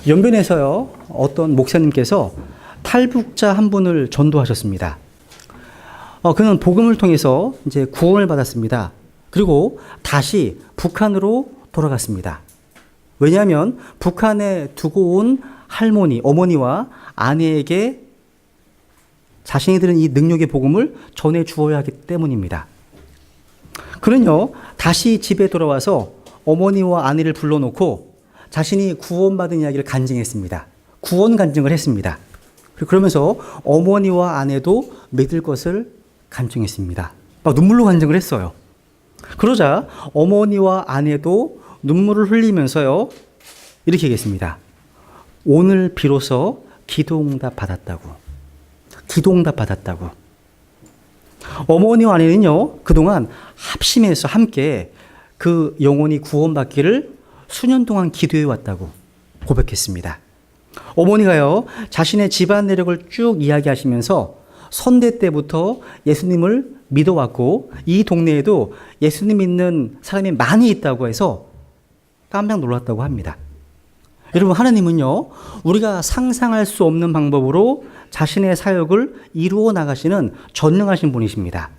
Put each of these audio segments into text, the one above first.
연변에서요, 어떤 목사님께서 탈북자 한 분을 전도하셨습니다. 그는 복음을 통해서 이제 구원을 받았습니다. 그리고 다시 북한으로 돌아갔습니다. 왜냐하면 북한에 두고 온 할머니, 어머니와 아내에게 자신이 들은 이 능력의 복음을 전해 주어야 하기 때문입니다. 그는요, 다시 집에 돌아와서 어머니와 아내를 불러놓고 자신이 구원받은 이야기를 간증했습니다. 구원 간증을 했습니다. 그러면서 어머니와 아내도 믿을 것을 간증했습니다. 막 눈물로 간증을 했어요. 그러자 어머니와 아내도 눈물을 흘리면서요, 이렇게 얘기했습니다. 오늘 비로소 기도응답 받았다고. 기도응답 받았다고. 어머니와 아내는요, 그동안 합심해서 함께 그 영혼이 구원받기를 수년 동안 기도해 왔다고 고백했습니다. 어머니가요, 자신의 집안 내력을 쭉 이야기하시면서 선대 때부터 예수님을 믿어왔고 이 동네에도 예수님 믿는 사람이 많이 있다고 해서 깜짝 놀랐다고 합니다. 여러분, 하나님은요, 우리가 상상할 수 없는 방법으로 자신의 사역을 이루어 나가시는 전능하신 분이십니다.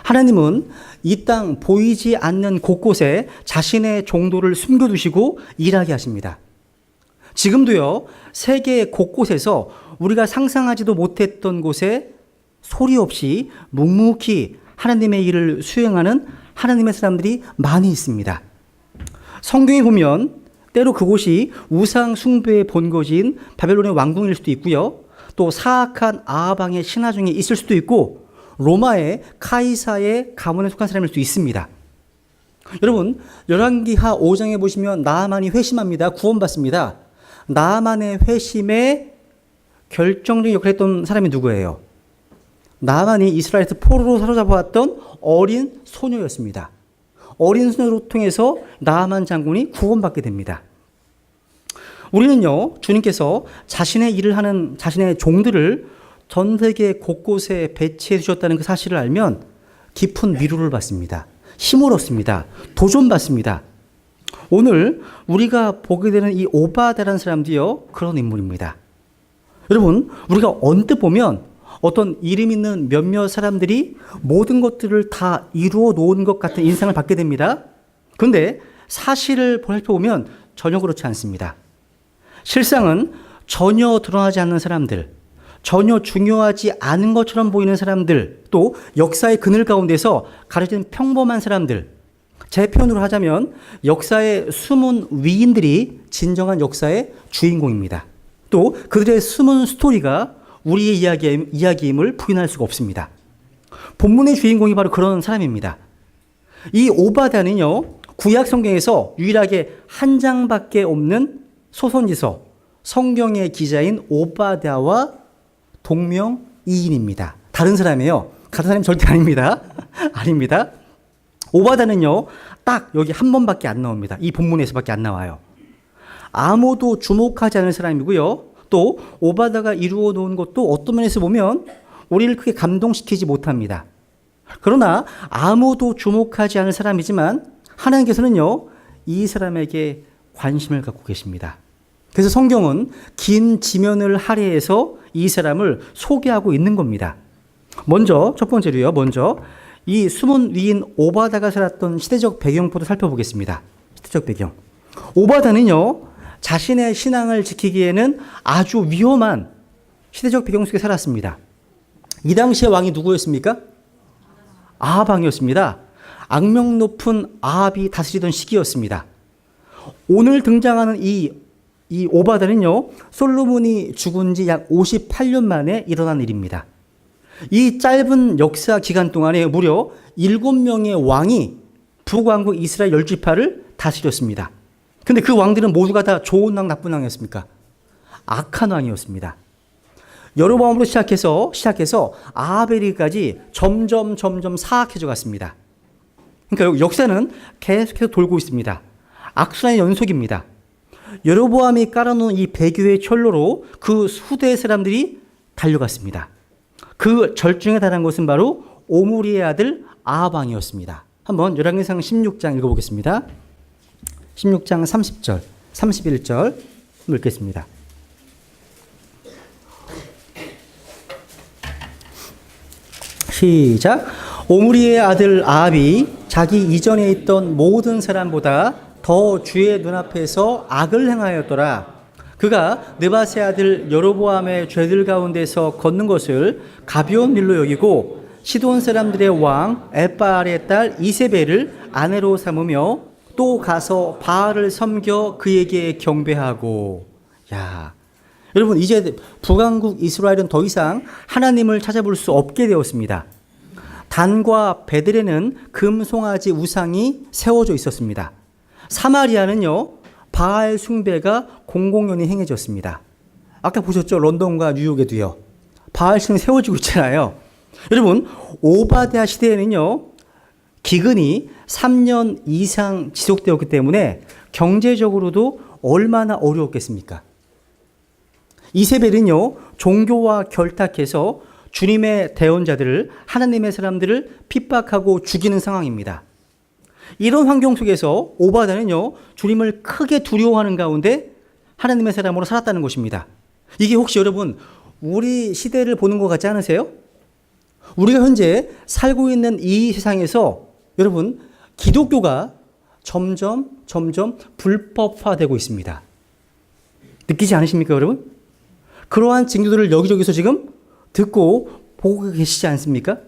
하나님은 이 땅 보이지 않는 곳곳에 자신의 종도를 숨겨두시고 일하게 하십니다. 지금도요, 세계 곳곳에서 우리가 상상하지도 못했던 곳에 소리 없이 묵묵히 하나님의 일을 수행하는 하나님의 사람들이 많이 있습니다. 성경에 보면 때로 그곳이 우상 숭배의 본거지인 바벨론의 왕궁일 수도 있고요, 또 사악한 아하방의 신하 중에 있을 수도 있고 로마의 카이사의 가문에 속한 사람일 수도 있습니다. 여러분, 열왕기하 5장에 보시면 나아만이 회심합니다. 구원받습니다. 나아만의 회심에 결정적인 역할을 했던 사람이 누구예요? 나아만이 이스라엘에서 포로로 사로잡아왔던 어린 소녀였습니다. 어린 소녀로 통해서 나아만 장군이 구원받게 됩니다. 우리는요, 주님께서 자신의 일을 하는 자신의 종들을 전 세계 곳곳에 배치해 주셨다는 그 사실을 알면 깊은 위로를 받습니다. 힘을 얻습니다. 도전받습니다. 오늘 우리가 보게 되는 이 오바다라는 사람도요, 그런 인물입니다. 여러분, 우리가 언뜻 보면 어떤 이름 있는 몇몇 사람들이 모든 것들을 다 이루어 놓은 것 같은 인상을 받게 됩니다. 그런데 사실을 살펴보면 전혀 그렇지 않습니다. 실상은 전혀 드러나지 않는 사람들, 전혀 중요하지 않은 것처럼 보이는 사람들, 또 역사의 그늘 가운데서 가려진 평범한 사람들, 제 표현으로 하자면 역사의 숨은 위인들이 진정한 역사의 주인공입니다. 또 그들의 숨은 스토리가 우리의 이야기임을 부인할 수가 없습니다. 본문의 주인공이 바로 그런 사람입니다. 이 오바다는요, 구약 성경에서 유일하게 한 장밖에 없는 소선지서, 성경의 기자인 오바다와 동명이인입니다. 다른 사람이에요. 같은 사람이 절대 아닙니다. 아닙니다. 오바다는요, 딱 여기 한 번밖에 안 나옵니다. 이 본문에서밖에 안 나와요. 아무도 주목하지 않을 사람이고요. 또 오바다가 이루어 놓은 것도 어떤 면에서 보면 우리를 크게 감동시키지 못합니다. 그러나 아무도 주목하지 않을 사람이지만 하나님께서는요, 이 사람에게 관심을 갖고 계십니다. 그래서 성경은 긴 지면을 할애해서 이 사람을 소개하고 있는 겁니다. 먼저 첫 번째로요, 먼저 이 숨은 위인 오바다가 살았던 시대적 배경부터 살펴보겠습니다. 시대적 배경. 오바다는요, 자신의 신앙을 지키기에는 아주 위험한 시대적 배경 속에 살았습니다. 이 당시의 왕이 누구였습니까? 아합왕이었습니다. 악명 높은 아합이 다스리던 시기였습니다. 오늘 등장하는 이 오바다는요, 솔로몬이 죽은 지 약 58년 만에 일어난 일입니다. 이 짧은 역사 기간 동안에 무려 7명의 왕이 북왕국 이스라엘 10지파를 다스렸습니다. 근데 그 왕들은 모두가 다 좋은 왕, 나쁜 왕이었습니까? 악한 왕이었습니다. 여로보암으로 시작해서 아합에리까지 점점 사악해져 갔습니다. 그러니까 역사는 계속해서 돌고 있습니다. 악순환의 연속입니다. 여로보암이 깔아놓은 이 배교의 철로로 그 후대의 사람들이 달려갔습니다. 그 절정에 달한 것은 바로 오므리의 아들 아합 왕이었습니다. 한번 열왕기상 16장 읽어보겠습니다. 16장 30절, 31절 읽겠습니다. 시작. 오므리의 아들 아합이 자기 이전에 있던 모든 사람보다 더 주의 눈앞에서 악을 행하였더라. 그가 느밧의 아들 여로보암의 죄들 가운데서 걷는 것을 가벼운 일로 여기고 시돈 사람들의 왕 에바알의 딸 이세벨을 아내로 삼으며 또 가서 바알을 섬겨 그에게 경배하고. 야, 여러분 이제 북왕국 이스라엘은 더 이상 하나님을 찾아볼 수 없게 되었습니다. 단과 베들에는 금송아지 우상이 세워져 있었습니다. 사마리아는요 바알 숭배가 공공연히 행해졌습니다. 아까 보셨죠? 런던과 뉴욕에도요 바알 신이 세워지고 있잖아요. 여러분 오바댜 시대에는요 기근이 3년 이상 지속되었기 때문에 경제적으로도 얼마나 어려웠겠습니까? 이세벨은요 종교와 결탁해서 주님의 대언자들을, 하나님의 사람들을 핍박하고 죽이는 상황입니다. 이런 환경 속에서 오바댜는요 주님을 크게 두려워하는 가운데 하나님의 사람으로 살았다는 것입니다. 이게 혹시 여러분 우리 시대를 보는 것 같지 않으세요? 우리가 현재 살고 있는 이 세상에서 여러분 기독교가 점점 불법화되고 있습니다. 느끼지 않으십니까 여러분? 그러한 징조들을 여기저기서 지금 듣고 보고 계시지 않습니까?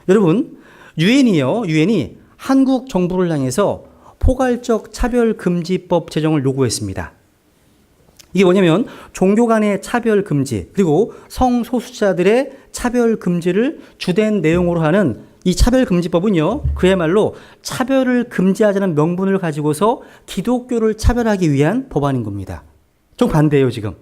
여러분 유엔이 한국 정부를 향해서 포괄적 차별금지법 제정을 요구했습니다. 이게 뭐냐면 종교 간의 차별금지 그리고 성소수자들의 차별금지를 주된 내용으로 하는 이 차별금지법은요 그야말로 차별을 금지하자는 명분을 가지고서 기독교를 차별하기 위한 법안인 겁니다. 정반대예요 지금.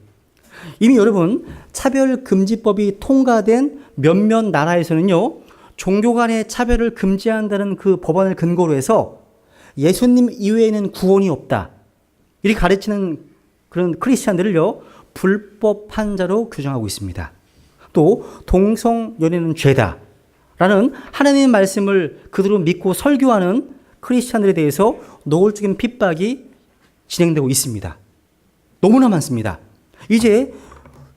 이미 여러분 차별금지법이 통과된 몇몇 나라에서는요 종교 간의 차별을 금지한다는 그 법안을 근거로 해서 예수님 이외에는 구원이 없다 이렇게 가르치는 그런 크리스찬들을요 불법 환자로 규정하고 있습니다. 또 동성연애는 죄다 라는 하나님의 말씀을 그대로 믿고 설교하는 크리스찬들에 대해서 노골적인 핍박이 진행되고 있습니다. 너무나 많습니다. 이제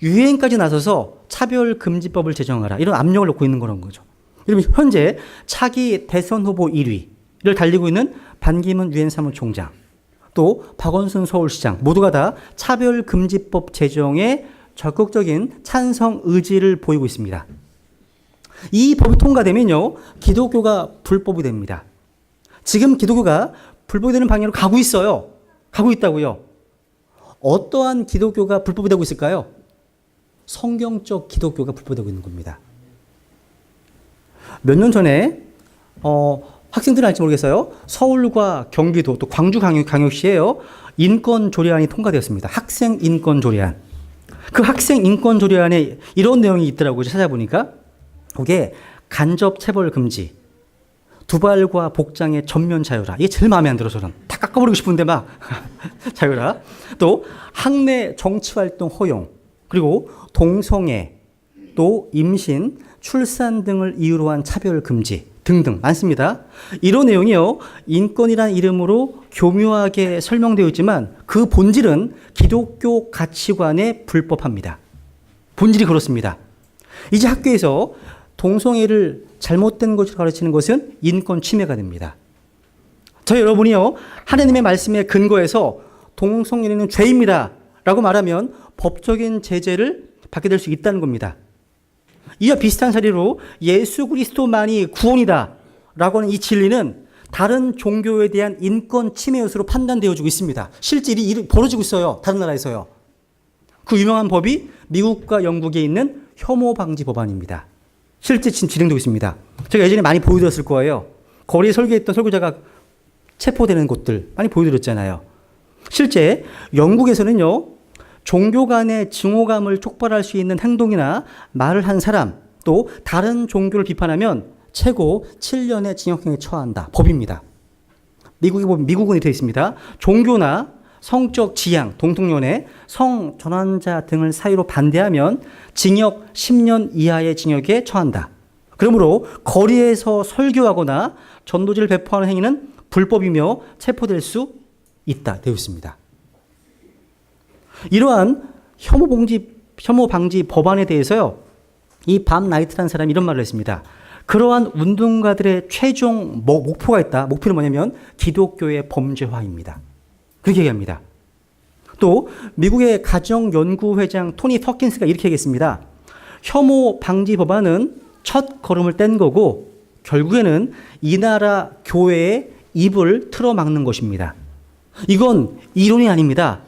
유엔까지 나서서 차별금지법을 제정하라 이런 압력을 놓고 있는 거라는 거죠. 여러분 현재 차기 대선 후보 1위를 달리고 있는 반기문 유엔 사무총장 또 박원순 서울시장 모두가 다 차별금지법 제정에 적극적인 찬성 의지를 보이고 있습니다. 이 법이 통과되면요 기독교가 불법이 됩니다. 지금 기독교가 불법이 되는 방향으로 가고 있어요. 가고 있다고요. 어떠한 기독교가 불법이 되고 있을까요? 성경적 기독교가 불법이 되고 있는 겁니다. 몇 년 전에 학생들은 알지 모르겠어요. 서울과 경기도 또 광주광역시에요. 인권조례안이 통과되었습니다. 학생 인권조례안. 그 학생 인권조례안에 이런 내용이 있더라고요. 찾아보니까. 그게 간접 체벌 금지, 두발과 복장의 전면 자유라. 이게 제일 마음에 안 들어 저는. 다 깎아버리고 싶은데 막 자유라. 또 학내 정치활동 허용, 그리고 동성애, 또 임신, 출산 등을 이유로 한 차별 금지 등등 많습니다. 이런 내용이요 인권이란 이름으로 교묘하게 설명되어 있지만 그 본질은 기독교 가치관에 불법합니다. 본질이 그렇습니다. 이제 학교에서 동성애를 잘못된 것으로 가르치는 것은 인권 침해가 됩니다. 저 여러분이요 하나님의 말씀에 근거해서 동성애는 죄입니다 라고 말하면 법적인 제재를 받게 될 수 있다는 겁니다. 이와 비슷한 사례로 예수 그리스도만이 구원이다 라고 하는 이 진리는 다른 종교에 대한 인권 침해 요소로 판단되어지고 있습니다. 실제 일이 벌어지고 있어요. 다른 나라에서요. 그 유명한 법이 미국과 영국에 있는 혐오 방지 법안입니다. 실제 진행되고 있습니다. 제가 예전에 많이 보여드렸을 거예요. 거리에 설교했던 설교자가 체포되는 곳들 많이 보여드렸잖아요. 실제 영국에서는요. 종교 간의 증오감을 촉발할 수 있는 행동이나 말을 한 사람 또 다른 종교를 비판하면 최고 7년의 징역형에 처한다. 법입니다. 미국에 보면 미국은 되어 있습니다. 종교나 성적 지향, 동성연애, 성전환자 등을 사유로 반대하면 징역 10년 이하의 징역에 처한다. 그러므로 거리에서 설교하거나 전도지를 배포하는 행위는 불법이며 체포될 수 있다. 되어 있습니다. 이러한 혐오 방지 법안에 대해서요, 이 밤 나이트라는 사람이 이런 말을 했습니다. 그러한 운동가들의 최종 목표가 있다. 목표는 뭐냐면 기독교의 범죄화입니다. 그렇게 얘기합니다. 또 미국의 가정연구회장 토니 퍼킨스가 이렇게 얘기했습니다. 혐오 방지 법안은 첫 걸음을 뗀 거고 결국에는 이 나라 교회의 입을 틀어막는 것입니다. 이건 이론이 아닙니다.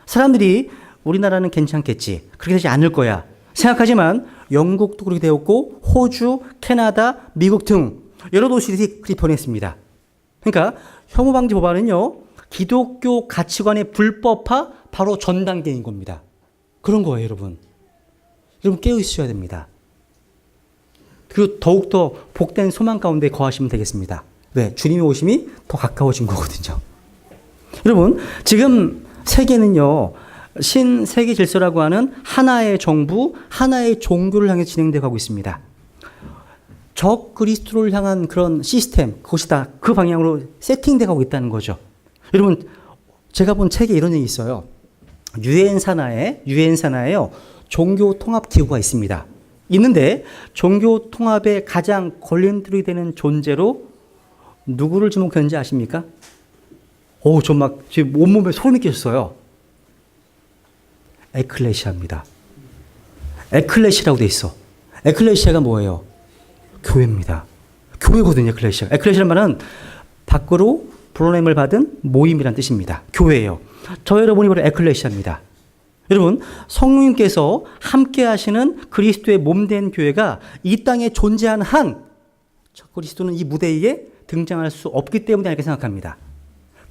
사람들이 우리나라는 괜찮겠지, 그렇게 되지 않을 거야 생각하지만 영국도 그렇게 되었고 호주, 캐나다, 미국 등 여러 도시들이 그렇게 변했습니다. 그러니까 혐오 방지 법안은요, 기독교 가치관의 불법화 바로 전 단계인 겁니다. 그런 거예요, 여러분. 여러분 깨어 있어야 됩니다. 그리고 더욱더 복된 소망 가운데 거하시면 되겠습니다. 왜? 주님의 오심이 더 가까워진 거거든요. 여러분, 지금 세계는요, 신세계 질서라고 하는 하나의 정부, 하나의 종교를 향해 진행되어 가고 있습니다. 적 그리스도를 향한 그런 시스템, 그것이 다 그 방향으로 세팅되어 가고 있다는 거죠. 여러분, 제가 본 책에 이런 얘기 있어요. 유엔 산하에요, 종교 통합 기구가 있습니다. 있는데 종교 통합의 가장 걸림돌이 되는 존재로 누구를 지목했는지 아십니까? 저 막 지금 온몸에 소름이 끼쳤어요. 에클레시아입니다. 에클레시아라고 돼 있어. 에클레시아가 뭐예요? 교회입니다. 교회거든요, 에클레시아. 에클레시아는 말은 밖으로 불러냄을 받은 모임이란 뜻입니다. 교회예요. 저 여러분이 바로 에클레시아입니다. 여러분, 성령님께서 함께 하시는 그리스도의 몸된 교회가 이 땅에 존재한 한 그리스도는 이 무대 위에 등장할 수 없기 때문에 이렇게 생각합니다.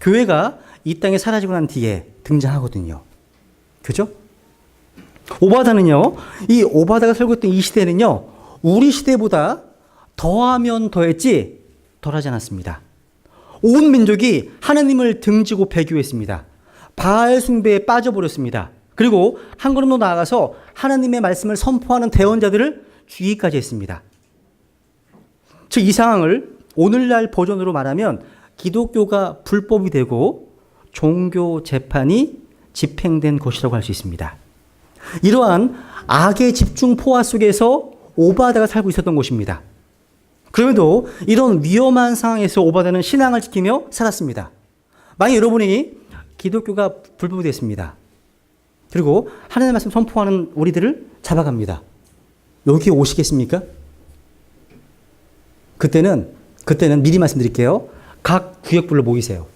교회가 이 땅에 사라지고 난 뒤에 등장하거든요. 그죠? 오바다는요, 이 오바다가 살고 있던 이 시대는요, 우리 시대보다 더하면 더했지 덜하지 않았습니다. 온 민족이 하나님을 등지고 배교했습니다. 바알 숭배에 빠져버렸습니다. 그리고 한 걸음 더 나아가서 하나님의 말씀을 선포하는 대언자들을 죽이기까지 했습니다. 즉, 이 상황을 오늘날 버전으로 말하면 기독교가 불법이 되고 종교 재판이 집행된 것이라고 할 수 있습니다. 이러한 악의 집중 포화 속에서 오바다가 살고 있었던 곳입니다. 그럼에도 이런 위험한 상황에서 오바다는 신앙을 지키며 살았습니다. 만약 여러분이 기독교가 불법이 됐습니다. 그리고 하나님의 말씀 선포하는 우리들을 잡아갑니다. 여기 오시겠습니까? 그때는 미리 말씀드릴게요. 각 구역별로 모이세요.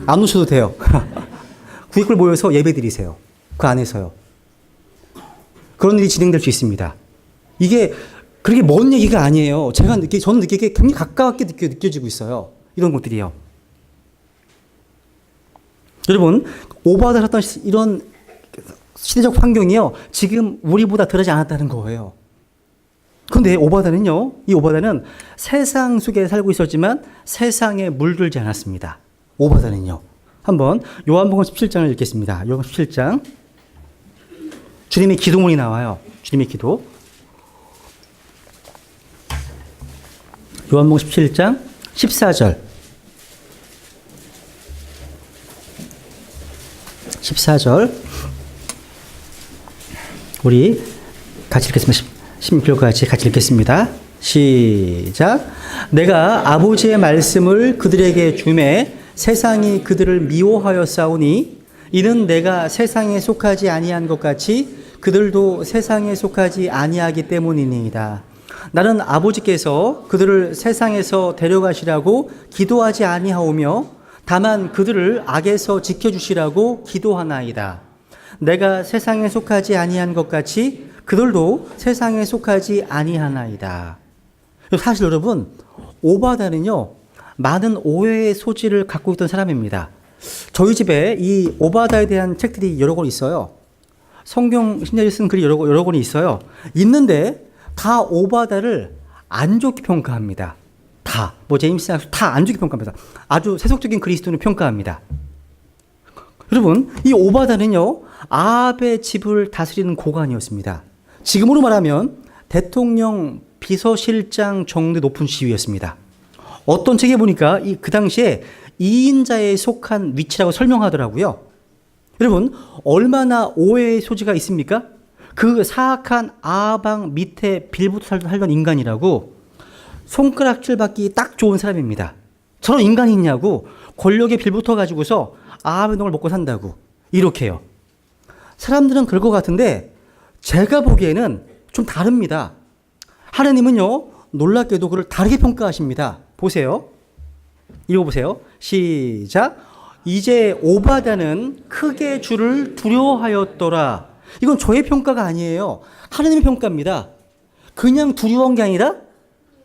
안 오셔도 돼요. 구역별 모여서 예배 드리세요. 그 안에서요. 그런 일이 진행될 수 있습니다. 이게 그렇게 먼 얘기가 아니에요. 저는 느끼기에 굉장히 가깝게 느껴지고 있어요. 이런 것들이요. 여러분, 오바다 했던 이런 시대적 환경이요, 지금 우리보다 덜하지 않았다는 거예요. 그런데 이 오바다는 세상 속에 살고 있었지만 세상에 물들지 않았습니다. 오바다는요. 한번 요한복음 17장을 읽겠습니다. 요한복음 17장. 주님의 기도문이 나와요. 주님의 기도. 요한복음 17장 14절. 14절. 우리 같이 읽겠습니다. 16절까지 같이 읽겠습니다. 시작. 내가 아버지의 말씀을 그들에게 주매 세상이 그들을 미워하였사오니 이는 내가 세상에 속하지 아니한 것 같이 그들도 세상에 속하지 아니하기 때문이니이다. 나는 아버지께서 그들을 세상에서 데려가시라고 기도하지 아니하오며 다만 그들을 악에서 지켜주시라고 기도하나이다. 내가 세상에 속하지 아니한 것 같이 그들도 세상에 속하지 아니하나이다. 사실 여러분, 오바다는요, 많은 오해의 소지를 갖고 있던 사람입니다. 저희 집에 이 오바다에 대한 책들이 여러 권 있어요. 성경 신자들이 쓴 글이 여러 권이 있어요. 있는데 다 오바다를 안 좋게 평가합니다. 다. 제임스 다 안 좋게 평가합니다. 아주 세속적인 그리스도인을 평가합니다. 여러분, 이 오바다는요, 아합의 집을 다스리는 고관이었습니다. 지금으로 말하면 대통령 비서실장 정도의 높은 지위였습니다. 어떤 책에 보니까 그 당시에 2인자에 속한 위치라고 설명하더라고요. 여러분, 얼마나 오해의 소지가 있습니까? 그 사악한 아방 밑에 빌붙어 살던 인간이라고 손가락질 받기 딱 좋은 사람입니다. 저런 인간이 있냐고 권력에 빌붙어 가지고서 아합의 농을 먹고 산다고 이렇게요. 사람들은 그럴 것 같은데 제가 보기에는 좀 다릅니다. 하나님은요, 놀랍게도 그를 다르게 평가하십니다. 보세요. 읽어보세요. 시작. 이제 오바다는 크게 주를 두려워하였더라. 이건 저의 평가가 아니에요. 하나님의 평가입니다. 그냥 두려운 게 아니라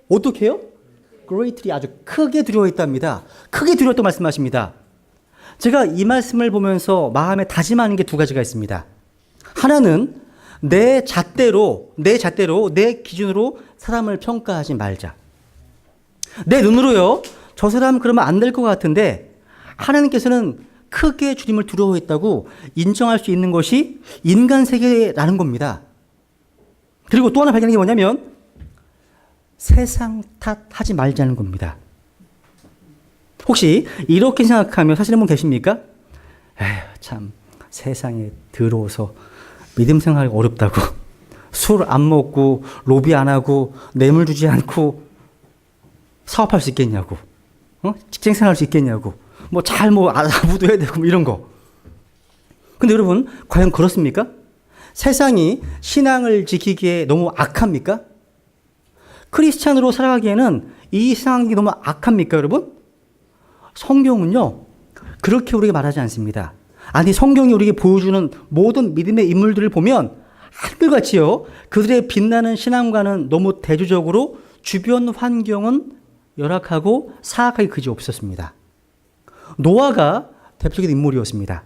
어떻게 해요? greatly, 아주 크게 두려워했답니다. 크게 두려웠다고 말씀하십니다. 제가 이 말씀을 보면서 마음에 다짐하는 게 두 가지가 있습니다. 하나는 내 잣대로 내 기준으로 사람을 평가하지 말자. 내 눈으로요, 저 사람 그러면 안 될 것 같은데 하나님께서는 크게 주님을 두려워했다고 인정할 수 있는 것이 인간 세계라는 겁니다. 그리고 또 하나 발견한 게 뭐냐면 세상 탓하지 말자는 겁니다. 혹시 이렇게 생각하면 사시는 분 계십니까? 에휴, 참 세상에 더러워서 믿음 생활이 어렵다고 술 안 먹고 로비 안 하고 뇌물 주지 않고 사업할 수 있겠냐고, 직장 생활할 수 있겠냐고, 아부도 해야 되고 이런 거. 근데 여러분, 과연 그렇습니까? 세상이 신앙을 지키기에 너무 악합니까? 크리스찬으로 살아가기에는 이 세상이 너무 악합니까, 여러분? 성경은요, 그렇게 우리에게 말하지 않습니다. 아니, 성경이 우리에게 보여주는 모든 믿음의 인물들을 보면 한결같이요, 그들의 빛나는 신앙과는 너무 대조적으로 주변 환경은 열악하고 사악하게 그지없었습니다. 노아가 대표적인 인물이었습니다.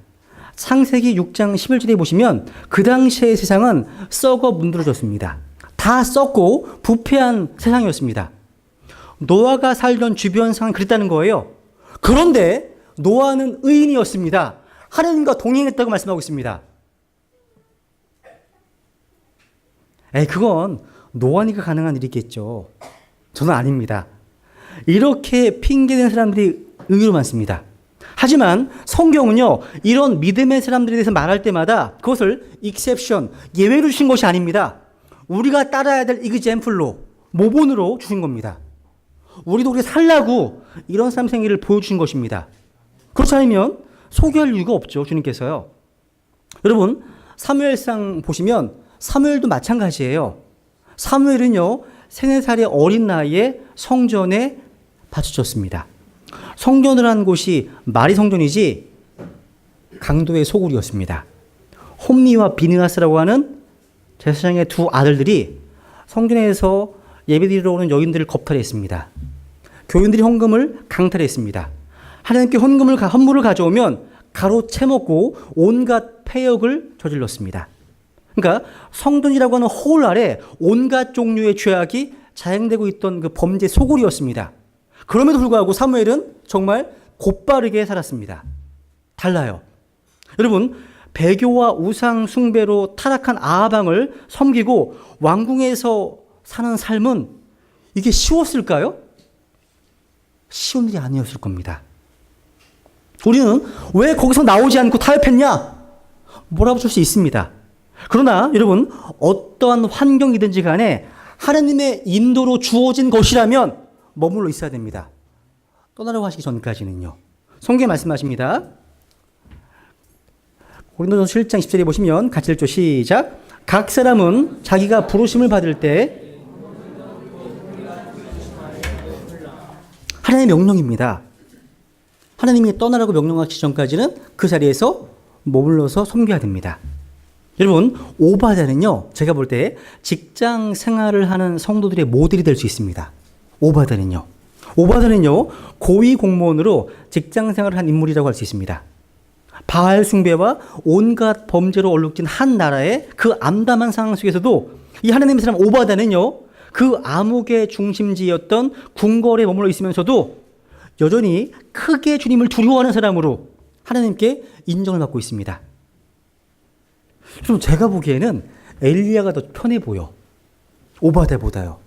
창세기 6장 11절에 보시면 그 당시의 세상은 썩어 문드러졌습니다. 다 썩고 부패한 세상이었습니다. 노아가 살던 주변 상황이 그랬다는 거예요. 그런데 노아는 의인이었습니다. 하나님과 동행했다고 말씀하고 있습니다. 그건 노아니까 가능한 일이겠죠. 저는 아닙니다. 이렇게 핑계대는 사람들이 의외로 많습니다. 하지만 성경은요, 이런 믿음의 사람들에 대해서 말할 때마다 그것을 exception, 예외로 주신 것이 아닙니다. 우리가 따라야 될 example로, 모본으로 주신 겁니다. 우리도 그렇게 살라고 이런 사람 생기를 보여주신 것입니다. 그렇지 않으면 소개할 이유가 없죠, 주님께서요. 여러분, 사무엘상 보시면 사무엘도 마찬가지예요. 사무엘은요, 3-4살의 어린 나이에 성전에 바쳐졌습니다. 성전을 한 곳이 말이 성전이지 강도의 소굴이었습니다. 홈리와 비느하스라고 하는 제사장의 두 아들들이 성전에서 예배드리러 오는 여인들을 겁탈했습니다. 교인들이 헌금을 강탈했습니다. 하나님께 헌물을 가져오면 가로채먹고 온갖 폐역을 저질렀습니다. 그러니까 성전이라고 하는 홀 아래 온갖 종류의 죄악이 자행되고 있던 그 범죄 소굴이었습니다. 그럼에도 불구하고 사무엘은 정말 곧바르게 살았습니다. 달라요. 여러분, 배교와 우상 숭배로 타락한 아합왕을 섬기고 왕궁에서 사는 삶은 이게 쉬웠을까요? 쉬운 일이 아니었을 겁니다. 우리는 왜 거기서 나오지 않고 타협했냐? 몰아붙일 수 있습니다. 그러나 여러분, 어떠한 환경이든지 간에 하나님의 인도로 주어진 것이라면 머물러 있어야 됩니다. 떠나려고 하시기 전까지는요. 성경에 말씀하십니다. 고린도전서 7장 10절에 보시면 같이 읽죠. 시작. 각 사람은 자기가 부르심을 받을 때 하나님의 명령입니다. 하나님이 떠나라고 명령하시기 전까지는 그 자리에서 머물러서 섬겨야 됩니다. 여러분, 오바다는요, 제가 볼 때 직장 생활을 하는 성도들의 모델이 될 수 있습니다. 오바다는요, 고위 공무원으로 직장 생활을 한 인물이라고 할 수 있습니다. 바알 숭배와 온갖 범죄로 얼룩진 한 나라의 그 암담한 상황 속에서도 이 하나님의 사람 오바다는요, 그 암흑의 중심지였던 궁궐에 머물러 있으면서도 여전히 크게 주님을 두려워하는 사람으로 하나님께 인정을 받고 있습니다. 좀 제가 보기에는 엘리야가 더 편해 보여. 오바다보다요.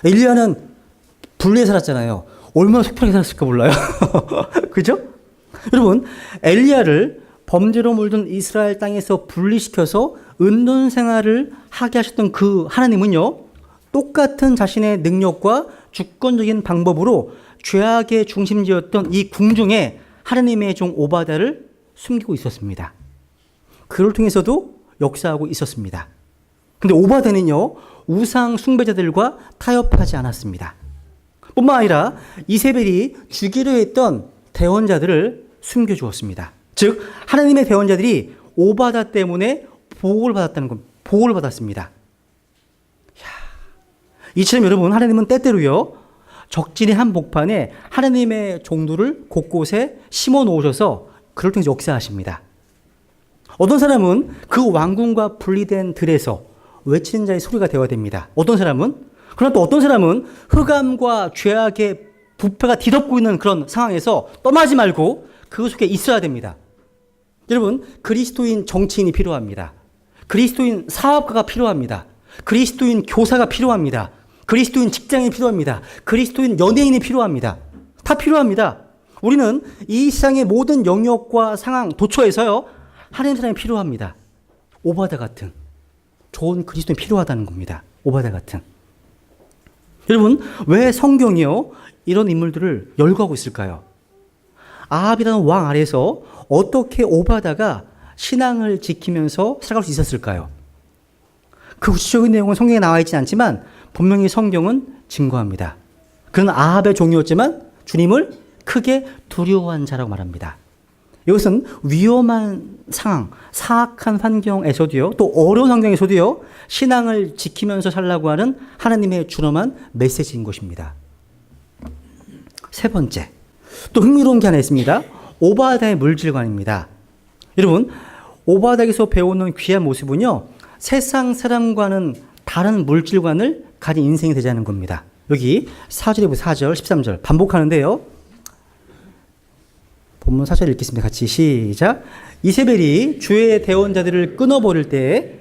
엘리야는 불리에 살았잖아요. 얼마나 속편하게 살았을까 몰라요. 그죠? 여러분, 엘리야를 범죄로 물든 이스라엘 땅에서 분리시켜서 은둔 생활을 하게 하셨던 그 하나님은요, 똑같은 자신의 능력과 주권적인 방법으로 죄악의 중심지였던 이 궁중에 하나님의 종 오바다를 숨기고 있었습니다. 그를 통해서도 역사하고 있었습니다. 근데 오바다는요, 우상 숭배자들과 타협하지 않았습니다. 뿐만 아니라 이세벨이 죽이려 했던 대원자들을 숨겨주었습니다. 즉 하나님의 대원자들이 오바다 때문에 보호를 받았습니다. 이처럼 여러분, 하나님은 때때로요, 적진의 한복판에 하나님의 종들을 곳곳에 심어 놓으셔서 그를 통해서 역사하십니다. 어떤 사람은 그 왕궁과 분리된 들에서 외치는 자의 소리가 되어야 됩니다. 그러나 또 어떤 사람은 흑암과 죄악의 부패가 뒤덮고 있는 그런 상황에서 떠나지 말고 그 속에 있어야 됩니다. 여러분, 그리스도인 정치인이 필요합니다. 그리스도인 사업가가 필요합니다. 그리스도인 교사가 필요합니다. 그리스도인 직장인이 필요합니다. 그리스도인 연예인이 필요합니다. 다 필요합니다. 우리는 이 세상의 모든 영역과 상황, 도처에서요, 하나님 사람이 필요합니다. 오바다 같은 좋은 그리스도인이 필요하다는 겁니다. 오바다 같은. 여러분, 왜 성경이요, 이런 인물들을 열거하고 있을까요? 아합이라는 왕 아래에서 어떻게 오바다가 신앙을 지키면서 살아갈 수 있었을까요? 그 구체적인 내용은 성경에 나와 있지는 않지만 분명히 성경은 증거합니다. 그는 아합의 종이었지만 주님을 크게 두려워한 자라고 말합니다. 이것은 위험한 상황, 사악한 환경에서도요, 또 어려운 환경에서도요, 신앙을 지키면서 살라고 하는 하나님의 준엄한 메시지인 것입니다. 세 번째, 또 흥미로운 게 하나 있습니다. 오바다의 물질관입니다. 여러분, 오바다에서 배우는 귀한 모습은요, 세상 사람과는 다른 물질관을 가진 인생이 되자는 겁니다. 여기 4절에 4절, 13절 반복하는데요. 본문 4절 읽겠습니다. 같이 시작. 이세벨이 주의 대원자들을 끊어버릴 때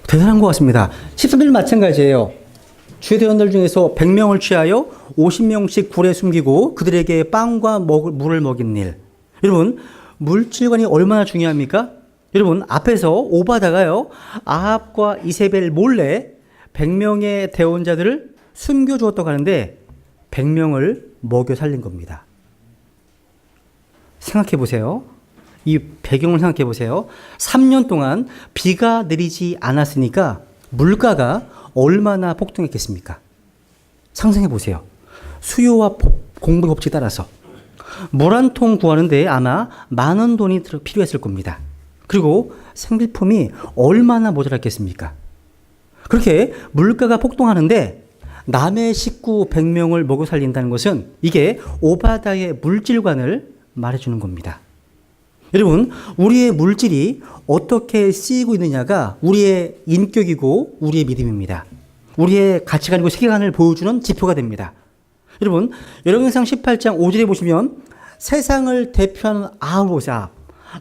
대단한 것 같습니다. 13절 마찬가지예요. 주의 대원들 중에서 100명을 취하여 50명씩 굴에 숨기고 그들에게 빵과 물을 먹인 일. 여러분, 물질관이 얼마나 중요합니까? 여러분, 앞에서 오바다가요, 아합과 이세벨 몰래 100명의 대원자들을 숨겨주었다고 하는데 100명을 먹여 살린 겁니다. 생각해 보세요. 이 배경을 생각해 보세요. 3년 동안 비가 내리지 않았으니까 물가가 얼마나 폭등했겠습니까? 상상해 보세요. 수요와 공급 법칙에 따라서 물 한 통 구하는데 아마 많은 돈이 필요했을 겁니다. 그리고 생필품이 얼마나 모자랐겠습니까? 그렇게 물가가 폭등하는데 남의 식구 100명을 먹여 살린다는 것은 이게 오바다의 물질관을 말해주는 겁니다. 여러분, 우리의 물질이 어떻게 쓰이고 있느냐가 우리의 인격이고 우리의 믿음입니다. 우리의 가치관이고 세계관을 보여주는 지표가 됩니다. 여러분, 열왕기상 18장 5절에 보시면 세상을 대표하는 아합을 보세요.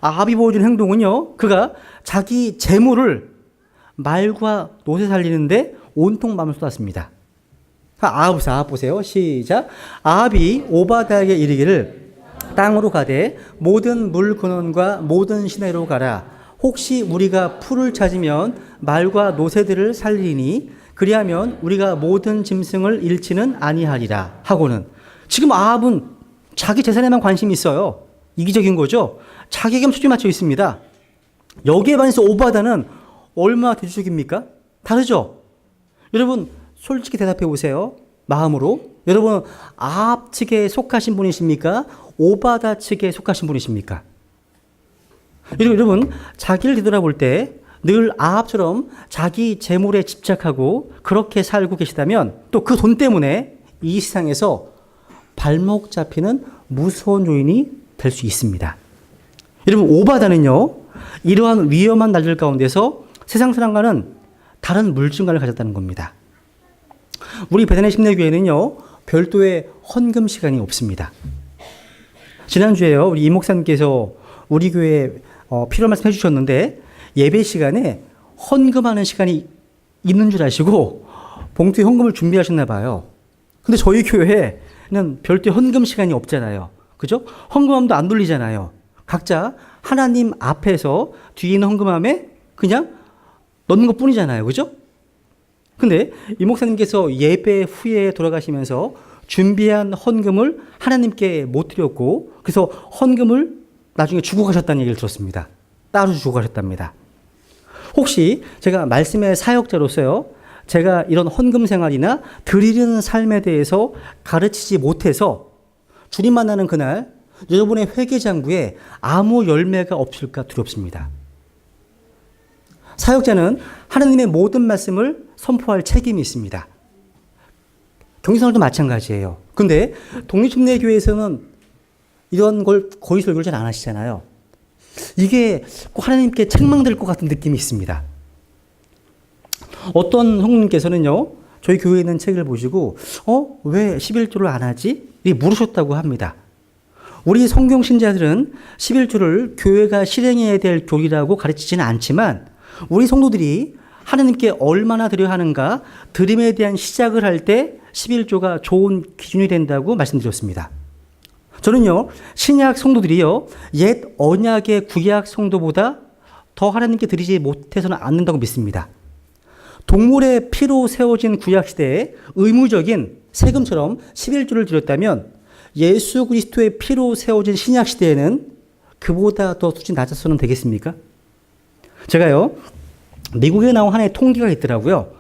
아합이 보여주는 행동은요, 그가 자기 재물을 말과 노새 살리는데 온통 마음을 쏟았습니다. 아합 보세요. 시작. 아합이 오바다에게 이르기를 땅으로 가되 모든 물 근원과 모든 시내로 가라. 혹시 우리가 풀을 찾으면 말과 노새들을 살리니 그리하면 우리가 모든 짐승을 잃지는 아니하리라 하고는, 지금 아합은 자기 재산에만 관심이 있어요. 이기적인 거죠. 자기에게만 초점이 맞춰 있습니다. 여기에 반해서 오바다는 얼마나 대주적입니까? 다르죠? 여러분, 솔직히 대답해 보세요. 마음으로. 여러분, 아합 측에 속하신 분이십니까? 오바다 측에 속하신 분이십니까? 여러분, 자기를 뒤돌아볼 때 늘 아합처럼 자기 재물에 집착하고 그렇게 살고 계시다면 또 그 돈 때문에 이 세상에서 발목 잡히는 무서운 요인이 될 수 있습니다. 여러분, 오바다는요, 이러한 위험한 날들 가운데서 세상 사람과는 다른 물질관을 가졌다는 겁니다. 우리 베드네 심내교회는요, 별도의 헌금 시간이 없습니다. 지난주에요, 우리 이 목사님께서 우리 교회에 필요한 말씀 해주셨는데 예배 시간에 헌금하는 시간이 있는 줄 아시고 봉투에 헌금을 준비하셨나 봐요. 근데 저희 교회에는 별도의 헌금 시간이 없잖아요. 그죠? 헌금함도 안 돌리잖아요. 각자 하나님 앞에서 뒤에 있는 헌금함에 그냥 넣는 것 뿐이잖아요. 그죠? 근데 이 목사님께서 예배 후에 돌아가시면서 준비한 헌금을 하나님께 못 드렸고, 그래서 헌금을 나중에 주고 가셨다는 얘기를 들었습니다. 따로 주고 가셨답니다. 혹시 제가 말씀의 사역자로서요, 제가 이런 헌금 생활이나 드리는 삶에 대해서 가르치지 못해서 주님 만나는 그날 여러분의 회개장부에 아무 열매가 없을까 두렵습니다. 사역자는 하나님의 모든 말씀을 선포할 책임이 있습니다. 경기생활도 마찬가지예요. 근데 독립침례교회에서는 이런 걸 거의 설교를 잘 안 하시잖아요. 이게 꼭 하나님께 책망될 것 같은 느낌이 있습니다. 어떤 성도님께서는요, 저희 교회에 있는 책을 보시고 왜 11조를 안 하지? 물으셨다고 합니다. 우리 성경 신자들은 11조를 교회가 실행해야 될 교리라고 가르치지는 않지만 우리 성도들이 하나님께 얼마나 드려야 하는가, 드림에 대한 시작을 할 때 11조가 좋은 기준이 된다고 말씀드렸습니다. 저는요, 신약 성도들이요, 옛 언약의 구약 성도보다 더 하나님께 드리지 못해서는 않는다고 믿습니다. 동물의 피로 세워진 구약 시대에 의무적인 세금처럼 11조를 드렸다면 예수 그리스도의 피로 세워진 신약 시대에는 그보다 더 수준이 낮아서는 되겠습니까? 제가요, 미국에 나온 하나의 통계가 있더라고요.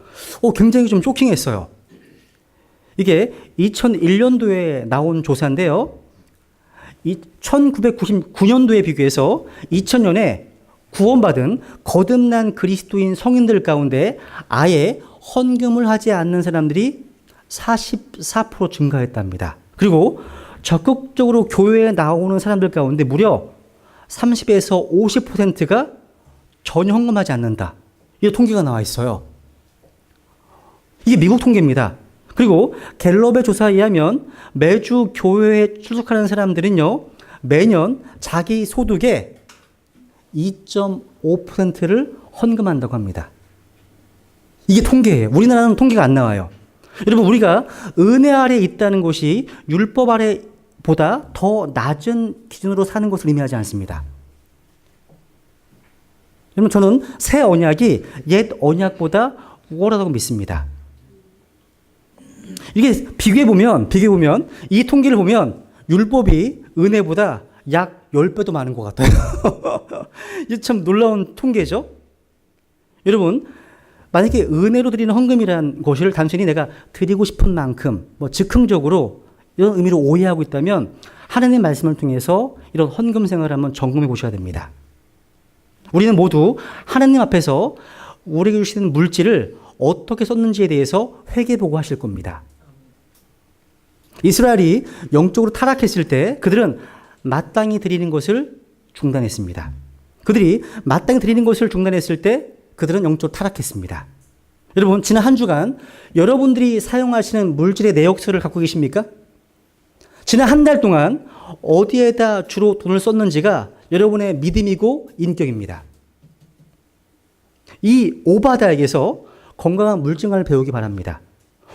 굉장히 좀 쇼킹했어요. 이게 2001년도에 나온 조사인데요. 1999년도에 비교해서 2000년에 구원받은 거듭난 그리스도인 성인들 가운데 아예 헌금을 하지 않는 사람들이 44% 증가했답니다. 그리고 적극적으로 교회에 나오는 사람들 가운데 무려 30에서 50%가 전혀 헌금하지 않는다. 이 통계가 나와 있어요. 이게 미국 통계입니다. 그리고 갤럽의 조사에 의하면 매주 교회에 출석하는 사람들은요, 매년 자기 소득의 2.5%를 헌금한다고 합니다. 이게 통계예요. 우리나라는 통계가 안 나와요. 여러분, 우리가 은혜 아래 있다는 것이 율법 아래보다 더 낮은 기준으로 사는 것을 의미하지 않습니다. 여러분, 저는 새 언약이 옛 언약보다 우월하다고 믿습니다. 이게 비교해보면 이 통계를 보면 율법이 은혜보다 약 10배도 많은 것 같아요. 이게 참 놀라운 통계죠. 여러분, 만약에 은혜로 드리는 헌금이라는 것을 단순히 내가 드리고 싶은 만큼 즉흥적으로 이런 의미로 오해하고 있다면 하나님의 말씀을 통해서 이런 헌금 생활을 한번 점검해 보셔야 됩니다. 우리는 모두 하나님 앞에서 우리에게 주시는 물질을 어떻게 썼는지에 대해서 회개보고 하실 겁니다. 이스라엘이 영적으로 타락했을 때 그들은 마땅히 드리는 것을 중단했습니다. 그들이 마땅히 드리는 것을 중단했을 때 그들은 영적으로 타락했습니다. 여러분, 지난 한 주간 여러분들이 사용하시는 물질의 내역서를 갖고 계십니까? 지난 한 달 동안 어디에다 주로 돈을 썼는지가 여러분의 믿음이고 인격입니다. 이 오바다에게서 건강한 물질관을 배우기 바랍니다.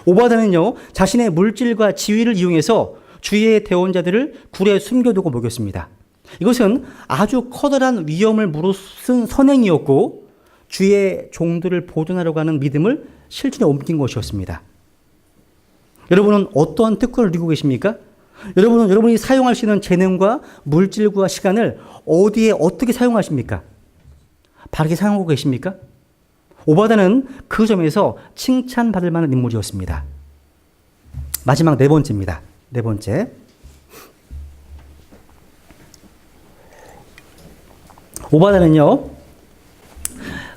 오바다는요, 자신의 물질과 지위를 이용해서 주위의 대원자들을 굴에 숨겨두고 먹였습니다. 이것은 아주 커다란 위험을 무릅쓴 선행이었고 주위의 종들을 보존하려고 하는 믿음을 실천에 옮긴 것이었습니다. 여러분은 어떠한 특권을 누리고 계십니까? 여러분은 여러분이 사용할 수 있는 재능과 물질과 시간을 어디에 어떻게 사용하십니까? 바르게 사용하고 계십니까? 오바다는 그 점에서 칭찬받을 만한 인물이었습니다. 마지막 네 번째입니다. 네 번째. 오바다는요,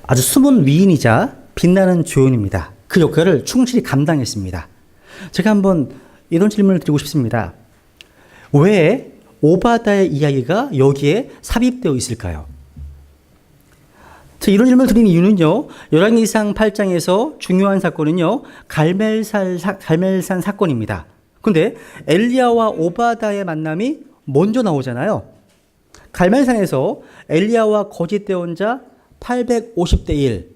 아주 숨은 위인이자 빛나는 조연입니다. 그 역할을 충실히 감당했습니다. 제가 한번 이런 질문을 드리고 싶습니다. 왜 오바다의 이야기가 여기에 삽입되어 있을까요? 이런 질문을 드린 이유는요, 열왕기상 8장에서 중요한 사건은요, 갈멜산 사건입니다. 근데 엘리야와 오바다의 만남이 먼저 나오잖아요. 갈멜산에서 엘리야와 거짓 대언자 850대 1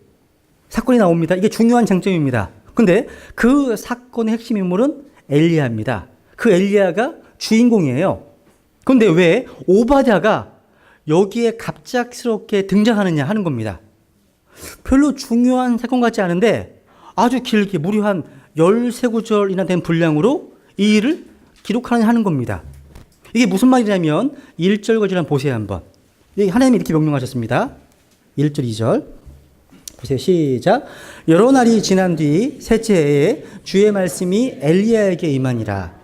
사건이 나옵니다. 이게 중요한 쟁점입니다. 근데 그 사건의 핵심 인물은 엘리야입니다. 그 엘리야가 주인공이에요. 근데 왜 오바댜가 여기에 갑작스럽게 등장하느냐 하는 겁니다. 별로 중요한 사건 같지 않은데 아주 길게 무려 한 13구절이나 된 분량으로 이 일을 기록하는 겁니다. 이게 무슨 말이냐면 1절과 2절 한번 보세요. 한번. 하나님이 이렇게 명령하셨습니다. 1절 2절 보세요. 시작. 여러 날이 지난 뒤 셋째 해에 주의 말씀이 엘리야에게 임하니라.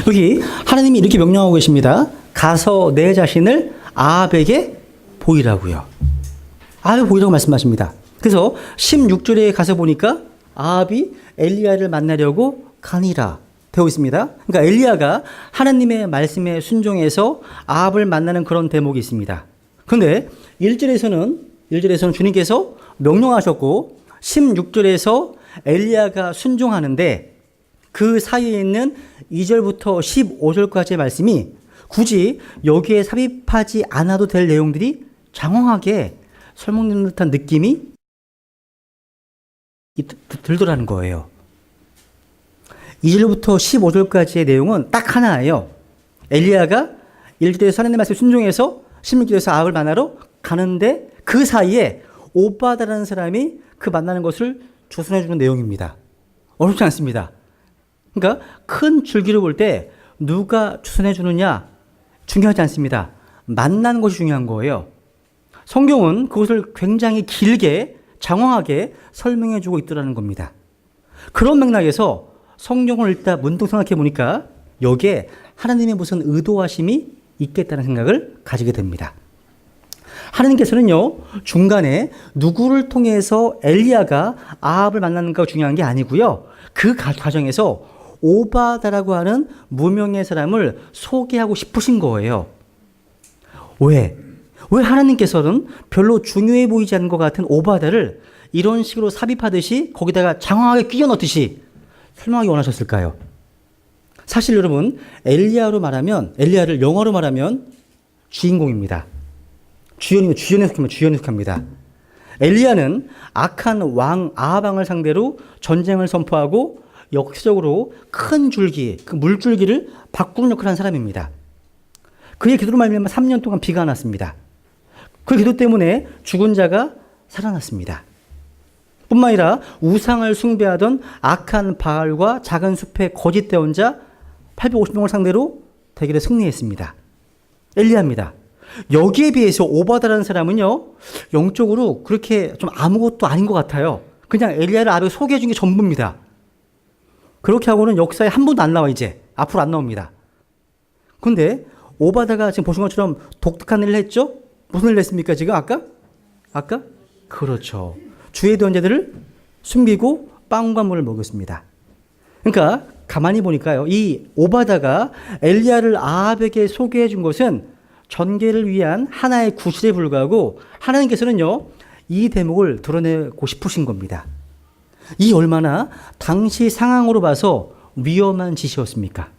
여기 하나님이 이렇게 명령하고 계십니다. 가서 내 자신을 아합에게 보이라고요. 아합에 보이라고 말씀하십니다. 그래서 16절에 가서 보니까 아합이 엘리야를 만나려고 가니라 되어 있습니다. 그러니까 엘리야가 하나님의 말씀에 순종해서 아합을 만나는 그런 대목이 있습니다. 그런데 1절에서는 주님께서 명령하셨고 16절에서 엘리야가 순종하는데 그 사이에 있는 2절부터 15절까지의 말씀이 굳이 여기에 삽입하지 않아도 될 내용들이 장황하게 설명되는 듯한 느낌이 들더라는 거예요. 2절부터 15절까지의 내용은 딱 하나예요. 엘리야가 1절에서 하나님의 말씀에 순종해서 16절에서 아합을 만나러 가는데 그 사이에 오바다라는 사람이 그 만나는 것을 조선해 주는 내용입니다. 어렵지 않습니다. 그러니까 큰 줄기를 볼 때 누가 추천해 주느냐 중요하지 않습니다. 만나는 것이 중요한 거예요. 성경은 그것을 굉장히 길게 장황하게 설명해 주고 있더라는 겁니다. 그런 맥락에서 성경을 읽다 문득 생각해 보니까 여기에 하나님의 무슨 의도하심이 있겠다는 생각을 가지게 됩니다. 하나님께서는요, 중간에 누구를 통해서 엘리야가 아합을 만나는가가 중요한 게 아니고요. 그 과정에서 오바다라고 하는 무명의 사람을 소개하고 싶으신 거예요. 왜 하나님께서는 별로 중요해 보이지 않는 것 같은 오바다를 이런 식으로 삽입하듯이 거기다가 장황하게 끼워 넣듯이 설명하기 원하셨을까요? 사실 여러분, 엘리야를 영어로 말하면 주인공입니다. 주연에 속합니다. 엘리야는 악한 왕 아합왕을 상대로 전쟁을 선포하고 역사적으로 큰 줄기, 그 물줄기를 바꾸는 역할을 한 사람입니다. 그의 기도로 말미암아 3년 동안 비가 안 왔습니다. 그 기도 때문에 죽은 자가 살아났습니다. 뿐만 아니라 우상을 숭배하던 악한 바알과 작은 숲의 거짓 대언자 850명을 상대로 대결에 승리했습니다. 엘리야입니다. 여기에 비해서 오바다라는 사람은요, 영적으로 그렇게 좀 아무것도 아닌 것 같아요. 그냥 엘리야를 아베 소개해 준 게 전부입니다. 그렇게 하고는 역사에 한 번도 안 나와, 이제. 앞으로 안 나옵니다. 근데 오바다가 지금 보신 것처럼 독특한 일을 했죠? 무슨 일을 했습니까, 지금? 아까? 그렇죠. 주의 대언자들을 숨기고 빵과 물을 먹였습니다. 그러니까 가만히 보니까요, 이 오바다가 엘리야를 아합에게 소개해 준 것은 전개를 위한 하나의 구실에 불과하고 하나님께서는요, 이 대목을 드러내고 싶으신 겁니다. 이 얼마나 당시 상황으로 봐서 위험한 짓이었습니까?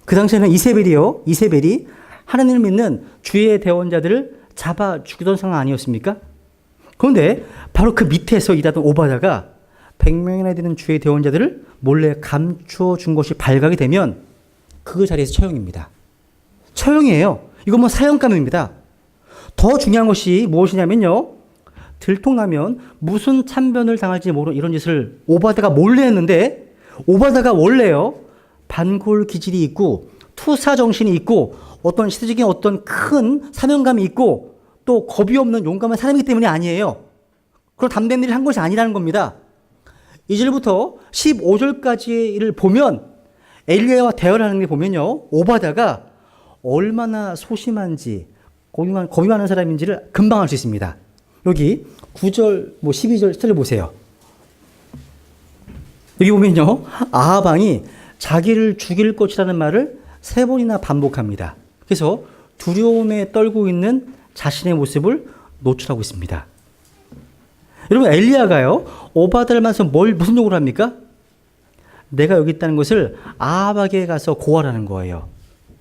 그 당시에는 이세벨이 하나님을 믿는 주의 대원자들을 잡아 죽이던 상황 아니었습니까? 그런데 바로 그 밑에서 일하던 오바다가 100명이나 되는 주의 대원자들을 몰래 감추어 준 것이 발각이 되면 그 자리에서 처형입니다. 처형이에요. 이건 뭐 사형감입니다. 더 중요한 것이 무엇이냐면요, 들통나면 무슨 참변을 당할지 모르는 이런 짓을 오바다가 몰래 했는데, 오바다가 원래요, 반골 기질이 있고 투사 정신이 있고 어떤 시대적인 어떤 큰 사명감이 있고 또 겁이 없는 용감한 사람이기 때문이 아니에요. 그런 담대한 일을 한 것이 아니라는 겁니다. 2절부터 15절까지를 보면 엘리야와 대화를 하는 게 보면요, 오바다가 얼마나 소심한지 겁이 많은 사람인지를 금방 알 수 있습니다. 여기 9절, 12절 스토리 보세요. 여기 보면요, 아합 왕이 자기를 죽일 것이라는 말을 3번이나 반복합니다. 그래서 두려움에 떨고 있는 자신의 모습을 노출하고 있습니다. 여러분, 엘리야가요, 오바다를 만나서 무슨 요구를 합니까? 내가 여기 있다는 것을 아합에게 가서 고하라는 거예요.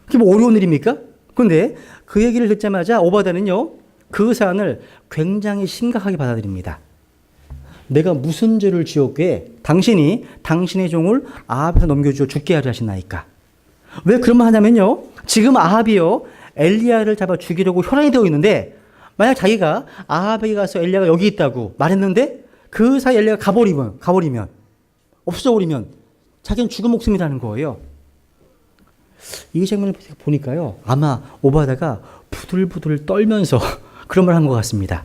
그게 뭐 어려운 일입니까? 그런데 그 얘기를 듣자마자 오바다는요, 그 사안을 굉장히 심각하게 받아들입니다. 내가 무슨 죄를 지었기에 당신이 당신의 종을 아합에서 넘겨주어 죽게 하려 하시나이까? 왜 그런 말 하냐면요, 지금 아합이요, 엘리야를 잡아 죽이려고 혈안이 되어 있는데, 만약 자기가 아합에게 가서 엘리야가 여기 있다고 말했는데 그 사이 엘리야가 가버리면 없어져 버리면 자기는 죽은 목숨이라는 거예요. 이 장면을 보니까요, 아마 오바다가 부들부들 떨면서 그런 말 한 것 같습니다.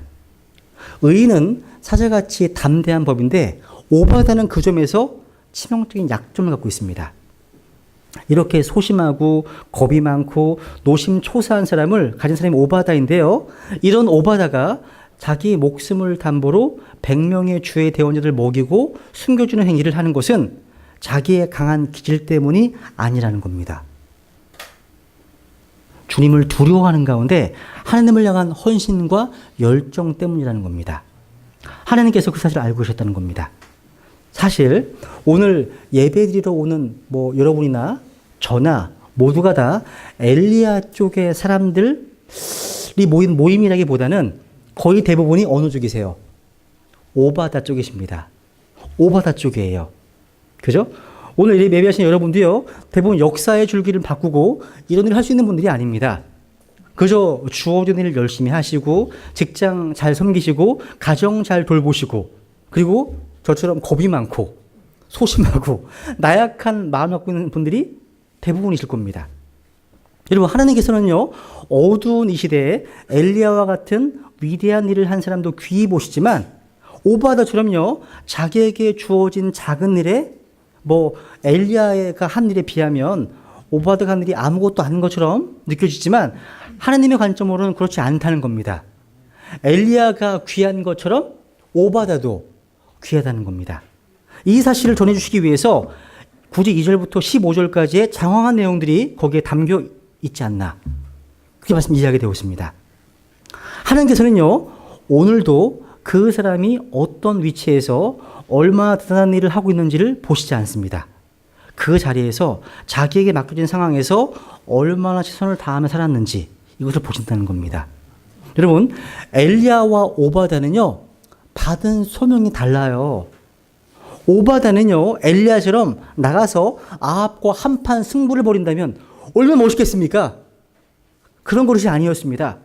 의인은 사자같이 담대한 법인데 오바다는 그 점에서 치명적인 약점을 갖고 있습니다. 이렇게 소심하고 겁이 많고 노심초사한 사람을 가진 사람이 오바다인데요. 이런 오바다가 자기 목숨을 담보로 100명의 주의 대원자들 먹이고 숨겨주는 행위를 하는 것은 자기의 강한 기질 때문이 아니라는 겁니다. 주님을 두려워하는 가운데 하나님을 향한 헌신과 열정 때문이라는 겁니다. 하나님께서 그 사실을 알고 계셨다는 겁니다. 사실 오늘 예배드리러 오는 여러분이나 저나 모두가 다 엘리야 쪽의 사람들이 모인 모임이라기보다는 거의 대부분이 어느 쪽이세요? 오바다 쪽이십니다. 오바다 쪽이에요. 그죠? 오늘 예배하신 여러분도요, 대부분 역사의 줄기를 바꾸고 이런 일을 할 수 있는 분들이 아닙니다. 그저 주어진 일을 열심히 하시고 직장 잘 섬기시고 가정 잘 돌보시고 그리고 저처럼 겁이 많고 소심하고 나약한 마음을 갖고 있는 분들이 대부분이실 겁니다. 여러분, 하나님께서는요, 어두운 이 시대에 엘리야와 같은 위대한 일을 한 사람도 귀히 보시지만 오바다처럼요, 자기에게 주어진 작은 일에 엘리야가 한 일에 비하면 오바다가 한 일이 아무것도 아닌 것처럼 느껴지지만 하나님의 관점으로는 그렇지 않다는 겁니다. 엘리야가 귀한 것처럼 오바다도 귀하다는 겁니다. 이 사실을 전해주시기 위해서 굳이 2절부터 15절까지의 장황한 내용들이 거기에 담겨 있지 않나, 그렇게 말씀 이야기가 되고 있습니다. 하나님께서는요, 오늘도 그 사람이 어떤 위치에서 얼마나 대단한 일을 하고 있는지를 보시지 않습니다. 그 자리에서 자기에게 맡겨진 상황에서 얼마나 최선을 다하며 살았는지 이것을 보신다는 겁니다. 여러분, 엘리야와 오바다는요, 받은 소명이 달라요. 오바다는요, 엘리야처럼 나가서 아합과 한판 승부를 벌인다면 얼마나 멋있겠습니까? 그런 것이 아니었습니다.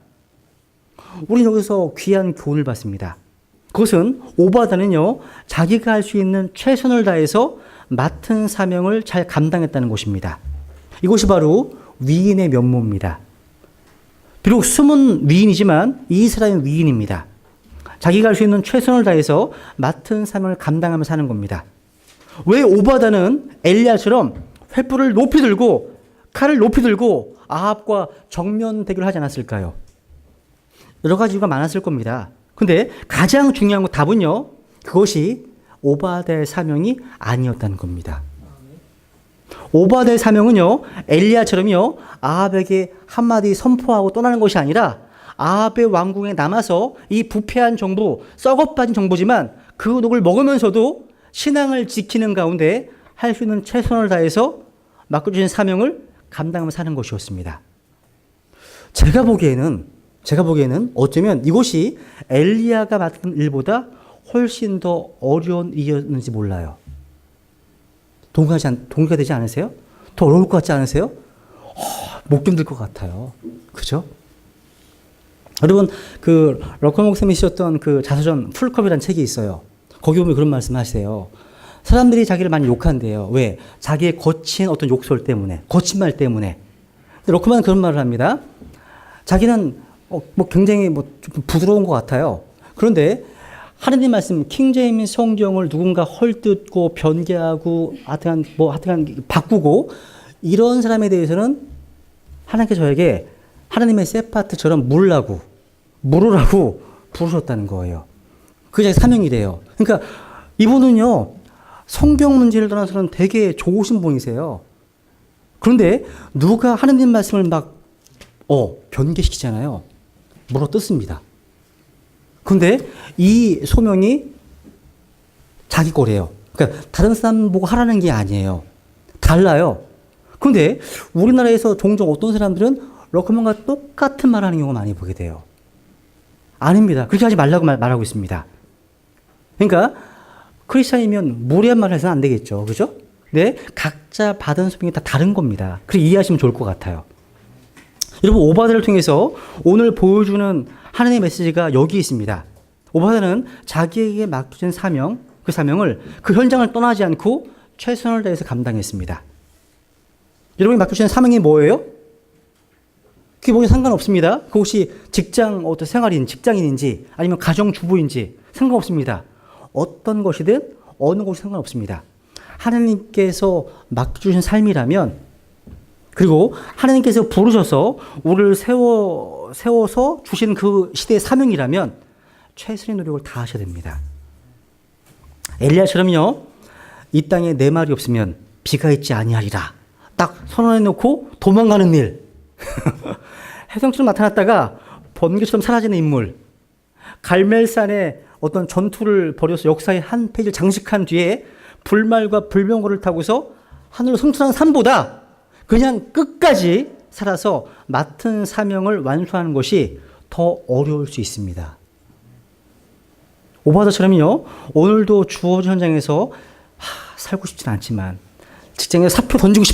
우리는 여기서 귀한 교훈을 받습니다. 그것은 오바다는요, 자기가 할 수 있는 최선을 다해서 맡은 사명을 잘 감당했다는 것입니다. 이것이 바로 위인의 면모입니다. 비록 숨은 위인이지만 이 사람은 위인입니다. 자기가 할 수 있는 최선을 다해서 맡은 사명을 감당하며 사는 겁니다. 왜 오바다는 엘리야처럼 횃불을 높이 들고 칼을 높이 들고 아합과 정면 대결을 하지 않았을까요? 여러 가지 이유가 많았을 겁니다. 근데 가장 중요한 답은요, 그것이 오바다의 사명이 아니었다는 겁니다. 오바다의 사명은요, 엘리야처럼요, 아합에게 한마디 선포하고 떠나는 것이 아니라 아합의 왕궁에 남아서 이 부패한 정부, 썩어빠진 정부지만 그 녹을 먹으면서도 신앙을 지키는 가운데 할 수 있는 최선을 다해서 맡겨주신 사명을 감당하며 사는 것이었습니다. 제가 보기에는 어쩌면 이것이 엘리야가 맡은 일보다 훨씬 더 어려운 일이었는지 몰라요. 동의가 되지 않으세요? 더 어려울 것 같지 않으세요? 못 견딜 것 같아요. 그죠? 여러분, 러커 목사님이 쓰셨던 자서전 풀컵이라는 책이 있어요. 거기 보면 그런 말씀 하세요. 사람들이 자기를 많이 욕한대요. 왜? 자기의 거친 어떤 욕설 때문에, 거친 말 때문에. 러커만은 그런 말을 합니다. 자기는 굉장히 좀 부드러운 것 같아요. 그런데 하나님 말씀, 킹제임스 성경을 누군가 헐뜯고 변개하고 하여튼 바꾸고 이런 사람에 대해서는 하나님께서 저에게 하나님의 세파트처럼 물으라고 부르셨다는 거예요. 그게 자기 사명이래요. 그러니까 이분은요, 성경 문제를 떠나서는 되게 좋으신 분이세요. 그런데 누가 하나님 말씀을 변개시키잖아요. 물어뜯습니다. 근데 이 소명이 자기 거래요. 그러니까 다른 사람 보고 하라는 게 아니에요. 달라요. 그런데 우리나라에서 종종 어떤 사람들은 러커먼과 똑같은 말 하는 경우가 많이 보게 돼요. 아닙니다. 그렇게 하지 말라고 말하고 있습니다. 그러니까 크리스찬이면 무례한 말을 해서는 안 되겠죠. 그죠? 네, 각자 받은 소명이 다 다른 겁니다. 그렇게 이해하시면 좋을 것 같아요. 여러분, 오바다를 통해서 오늘 보여주는 하나님의 메시지가 여기 있습니다. 오바다는 자기에게 맡겨진 사명, 그 사명을 그 현장을 떠나지 않고 최선을 다해서 감당했습니다. 여러분이 맡겨주신 사명이 뭐예요? 그게 뭐에 상관없습니다. 그 혹시 직장, 어떤 생활인, 직장인인지 아니면 가정주부인지 상관없습니다. 어떤 것이든 어느 곳이 상관없습니다. 하나님께서 맡겨주신 삶이라면, 그리고 하나님께서 부르셔서 우리를 세워서 주신 그 시대의 사명이라면 최선의 노력을 다 하셔야 됩니다. 엘리야처럼요, 이 땅에 내 말이 없으면 비가 있지 아니하리라 딱 선언해놓고 도망가는 일. 혜성처럼 나타났다가 번개처럼 사라지는 인물. 갈멜산에 어떤 전투를 벌여서 역사의 한 페이지를 장식한 뒤에 불말과 불명호를 타고서 하늘로 승천한 삶보다 그냥 끝까지 살아서 맡은 사명을 완수하는 것이 더 어려울 수 있습니다. 오바다처럼요, 오늘도 주어진 현장에서 살고 싶진 않지만, 직장에서 사표 던지고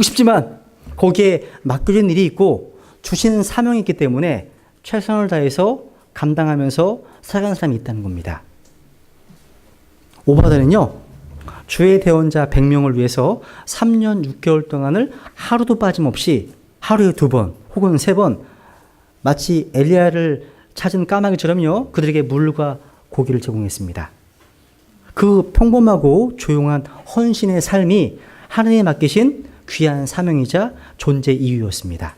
싶지만 거기에 맡겨진 일이 있고 주시는 사명이 있기 때문에 최선을 다해서 감당하면서 살아가는 사람이 있다는 겁니다. 오바다는요, 주의 대언자 100명을 위해서 3년 6개월 동안을 하루도 빠짐없이 하루에 2번 혹은 3번 마치 엘리야를 찾은 까마귀처럼요, 그들에게 물과 고기를 제공했습니다. 그 평범하고 조용한 헌신의 삶이 하나님에 맡기신 귀한 사명이자 존재 이유였습니다.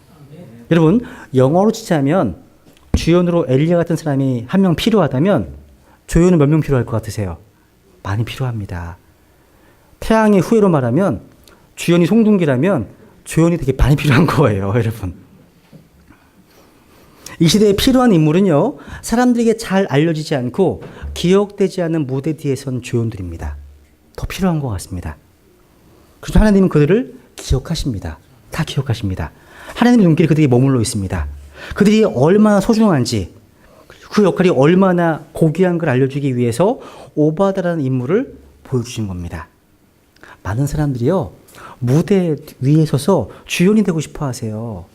여러분, 영어로 치자면 주연으로 엘리야 같은 사람이 한 명 필요하다면 조연은 몇 명 필요할 것 같으세요? 많이 필요합니다. 태양의 후예로 말하면 주연이 송중기라면 조연이 되게 많이 필요한 거예요, 여러분. 이 시대에 필요한 인물은요, 사람들에게 잘 알려지지 않고 기억되지 않는 무대 뒤에 선 조연들입니다. 더 필요한 것 같습니다. 그래서 하나님은 그들을 기억하십니다. 다 기억하십니다. 하나님의 눈길이 그들에게 머물러 있습니다. 그들이 얼마나 소중한지, 그 역할이 얼마나 고귀한 걸 알려주기 위해서 오바다라는 인물을 보여주신 겁니다. 많은 사람들이요, 무대 위에 서서 주연이 되고 싶어 하세요.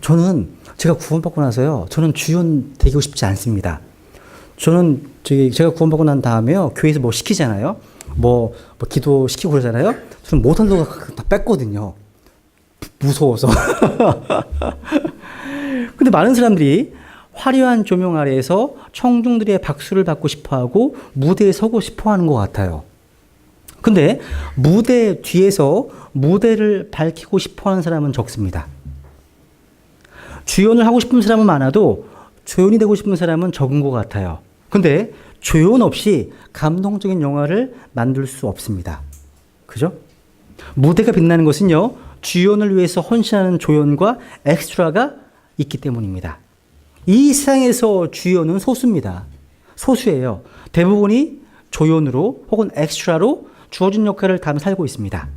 저는 제가 구원받고 나서요, 저는 주연 되고 싶지 않습니다. 저는 제가 구원받고 난 다음에요, 교회에서 뭐 시키잖아요. 뭐 기도 시키고 그러잖아요. 저는 못한다고 다 뺐거든요. 무서워서. 근데 많은 사람들이 화려한 조명 아래에서 청중들의 박수를 받고 싶어 하고 무대에 서고 싶어 하는 것 같아요. 근데 무대 뒤에서 무대를 밝히고 싶어 하는 사람은 적습니다. 주연을 하고 싶은 사람은 많아도 조연이 되고 싶은 사람은 적은 것 같아요. 근데 조연 없이 감동적인 영화를 만들 수 없습니다. 그죠? 무대가 빛나는 것은요, 주연을 위해서 헌신하는 조연과 엑스트라가 있기 때문입니다. 이 세상에서 주연은 소수입니다. 소수예요. 대부분이 조연으로 혹은 엑스트라로 주어진 역할을 다 살고 있습니다.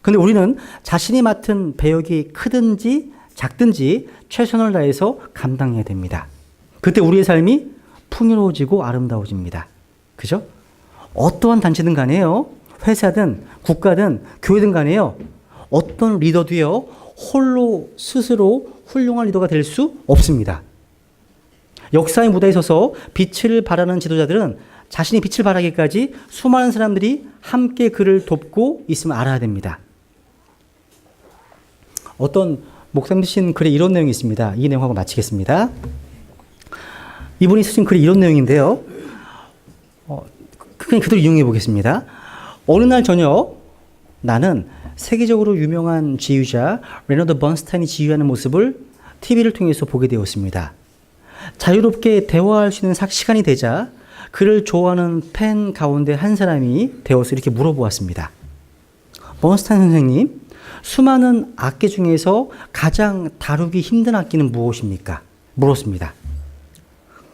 근데 우리는 자신이 맡은 배역이 크든지 작든지 최선을 다해서 감당해야 됩니다. 그때 우리의 삶이 풍요로워지고 아름다워집니다. 그죠? 어떠한 단체든 간에요, 회사든 국가든 교회든 간에요, 어떤 리더도요, 홀로 스스로 훌륭한 리더가 될 수 없습니다. 역사의 무대에 서서 빛을 발하는 지도자들은 자신이 빛을 발하기까지 수많은 사람들이 함께 그를 돕고 있음을 알아야 됩니다. 어떤 목사님 쓰신 글에 이런 내용이 있습니다. 이 내용하고 마치겠습니다. 이분이 쓰신 글이 이런 내용인데요. 그냥 그대로 이용해 보겠습니다. 어느 날 저녁 나는 세계적으로 유명한 지휘자 레너드 번스타인이 지휘하는 모습을 TV를 통해서 보게 되었습니다. 자유롭게 대화할 수 있는 시간이 되자 그를 좋아하는 팬 가운데 한 사람이 되어서 이렇게 물어보았습니다. 번스타인 선생님, 수많은 악기 중에서 가장 다루기 힘든 악기는 무엇입니까? 물었습니다.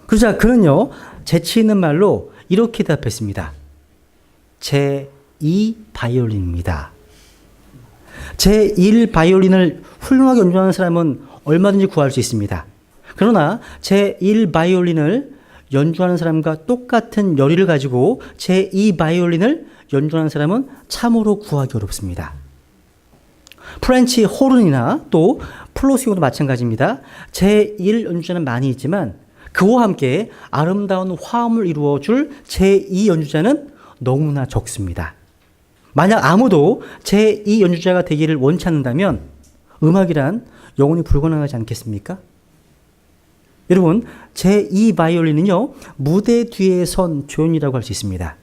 그러자 그는요, 재치 있는 말로 이렇게 대답했습니다. 제2 바이올린입니다. 제1 바이올린을 훌륭하게 연주하는 사람은 얼마든지 구할 수 있습니다. 그러나 제1 바이올린을 연주하는 사람과 똑같은 열의를 가지고 제2 바이올린을 연주하는 사람은 참으로 구하기 어렵습니다. 프렌치 호른이나 또 플로시오도 마찬가지입니다. 제1 연주자는 많이 있지만 그와 함께 아름다운 화음을 이루어줄 제2 연주자는 너무나 적습니다. 만약 아무도 제2 연주자가 되기를 원치 않는다면 음악이란 영원히 불가능하지 않겠습니까? 여러분, 제2 바이올린은요, 무대 뒤에 선 조연이라고 할 수 있습니다.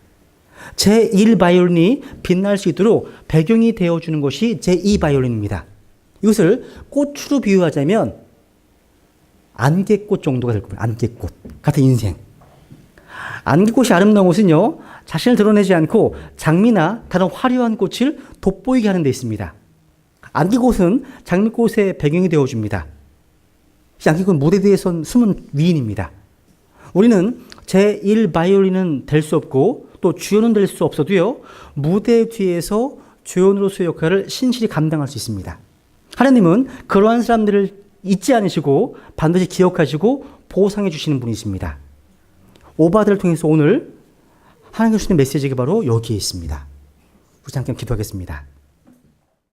제1 바이올린이 빛날 수 있도록 배경이 되어주는 것이 제2 바이올린입니다. 이것을 꽃으로 비유하자면 안개꽃 정도가 될 겁니다. 안개꽃 같은 인생. 안개꽃이 아름다운 것은요, 자신을 드러내지 않고 장미나 다른 화려한 꽃을 돋보이게 하는 데 있습니다. 안개꽃은 장미꽃의 배경이 되어줍니다. 안개꽃은 무대 뒤에 선 숨은 위인입니다. 우리는 제1 바이올린은 될 수 없고 또 주연은 될 수 없어도요, 무대 뒤에서 주연으로서의 역할을 신실히 감당할 수 있습니다. 하나님은 그러한 사람들을 잊지 않으시고 반드시 기억하시고 보상해 주시는 분이십니다. 오바들을 통해서 오늘 하나님께서 주시는 메시지가 바로 여기에 있습니다. 우리 잠깐 기도하겠습니다.